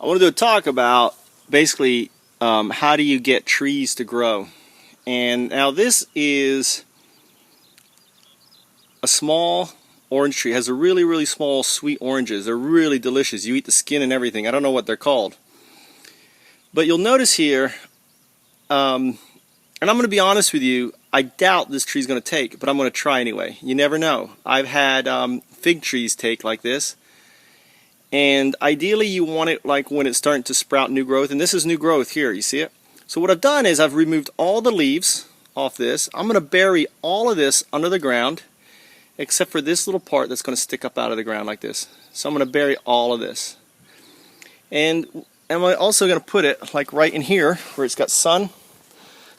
I want to do a talk about basically how do you get trees to grow. And now this is a small orange tree. It has a really small sweet oranges. They're really delicious. You eat the skin and everything. I don't know what they're called. But you'll notice here, and I'm going to be honest with you, I doubt this tree's going to take, but I'm going to try anyway. You never know. I've had fig trees take like this. And ideally you want it like when it's starting to sprout new growth, and this is new growth here, you see it? So what I've done is I've removed all the leaves off this. I'm going to bury all of this under the ground except for this little part that's going to stick up out of the ground like this. So I'm going to bury all of this. And I'm also going to put it like right in here where it's got sun,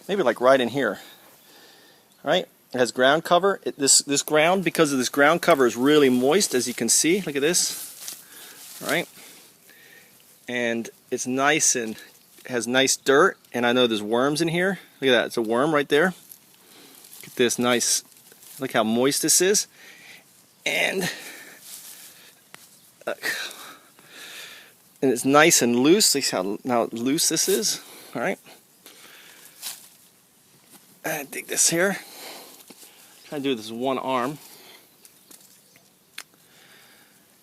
maybe like right in here. Right? It has ground cover. This ground, because of this ground cover, is really moist, as you can see. Look at this. Right, and it's nice and has nice dirt, and I know there's worms in here. Look at that, it's a worm right there. Look at this nice, look how moist this is, and it's nice and loose. See how loose this is. All right, I dig this here. Try to do this with one arm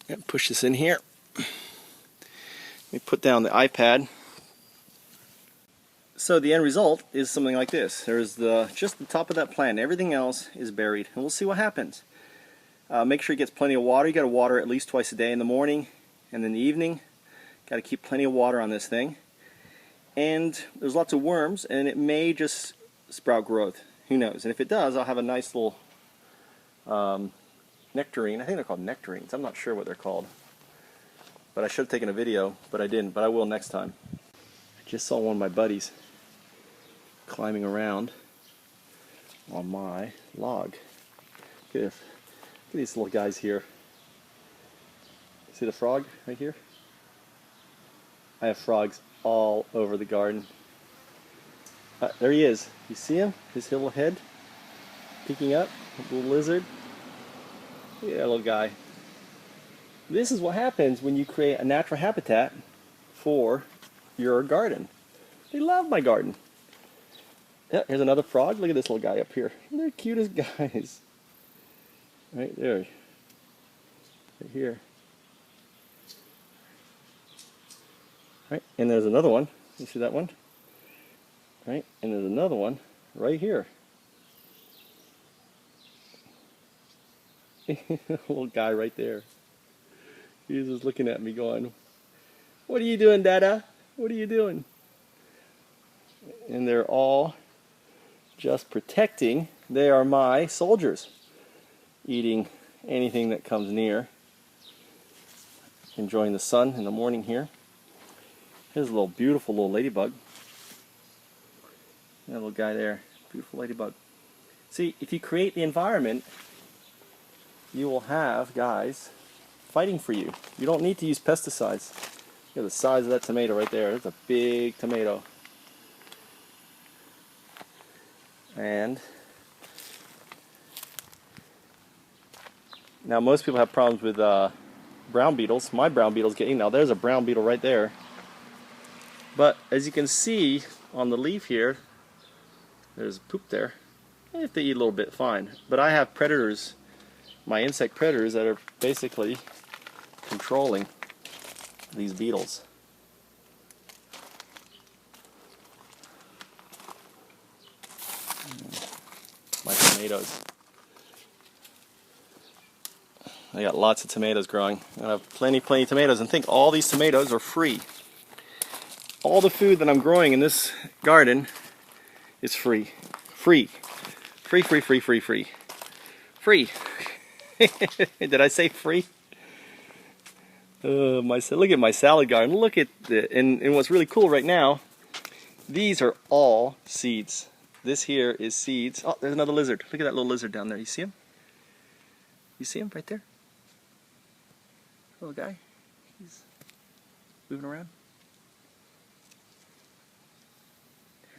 and push this in here. Let me put down the iPad. So the end result is something like this. There's just the top of that plant. Everything else is buried, and we'll see what happens. Make sure it gets plenty of water. You got to water at least twice a day, in the morning and in the evening. Got to keep plenty of water on this thing. And there's lots of worms, and it may just sprout growth. Who knows? And if it does, I'll have a nice little nectarine. I think they're called nectarines. I'm not sure what they're called. But I should have taken a video, but I didn't. But I will next time. I just saw one of my buddies climbing around on my log. Look at these little guys here. See the frog right here? I have frogs all over the garden. There he is. You see him? His little head peeking up. A little lizard. Look at that little guy. This is what happens when you create a natural habitat for your garden. They love my garden. Yeah, here's another frog. Look at this little guy up here. They're the cutest guys. Right there. Right here. Right, and there's another one. You see that one? Right, and there's another one right here. Little guy right there. He's just looking at me going, "What are you doing, Dada? What are you doing?" And they're all just protecting. They are my soldiers, eating anything that comes near. Enjoying the sun in the morning here. Here's a little beautiful little ladybug. That little guy there, beautiful ladybug. See, if you create the environment, you will have guys fighting for you. You don't need to use pesticides. Look at the size of that tomato right there. It's a big tomato. And now most people have problems with brown beetles. My brown beetles get eaten. Now there's a brown beetle right there. But as you can see on the leaf here, there's poop there. If they eat a little bit, fine. But I have predators, my insect predators, that are basically controlling these beetles. My tomatoes. I got lots of tomatoes growing. I have plenty of tomatoes, and think all these tomatoes are free. All the food that I'm growing in this garden is free. Free. Free, free, free, free, free. Free. Did I say free? Look at my salad garden. Look at the, and what's really cool right now, these are all seeds. This here is seeds. Oh, there's another lizard. Look at that little lizard down there. You see him? You see him right there? Little guy. He's moving around.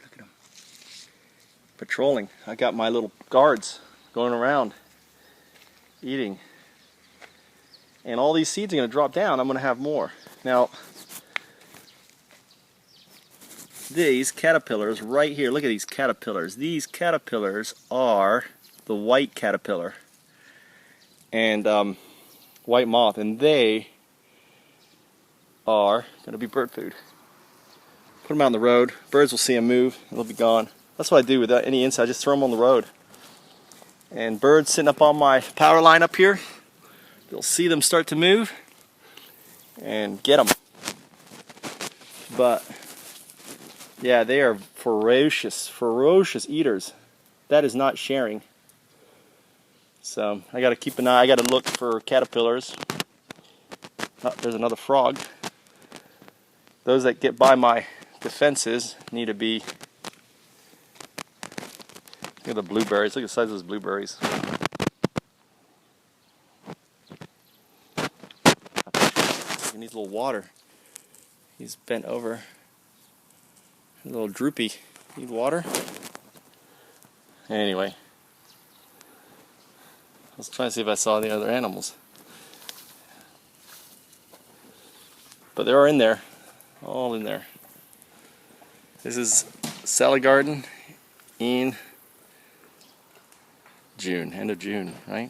Look at him. Patrolling. I got my little guards going around eating. And all these seeds are going to drop down. I'm going to have more. Now, these caterpillars right here. Look at these caterpillars. These caterpillars are the white caterpillar and white moth, and they are going to be bird food. Put them out on the road. Birds will see them move, and they'll be gone. That's what I do without any inside. I just throw them on the road. And birds sitting up on my power line up here, you'll see them start to move and get them. But yeah, they are ferocious eaters. That is not sharing. So I got to keep an eye. I got to look for caterpillars. Oh, there's another frog. Those that get by my defenses need to be. Look at the blueberries. Look at the size of those blueberries. He needs a little water. He's bent over. A little droopy. Need water? Anyway. I was trying to see if I saw any other animals. But they're in there. All in there. This is salad garden in June, end of June, right?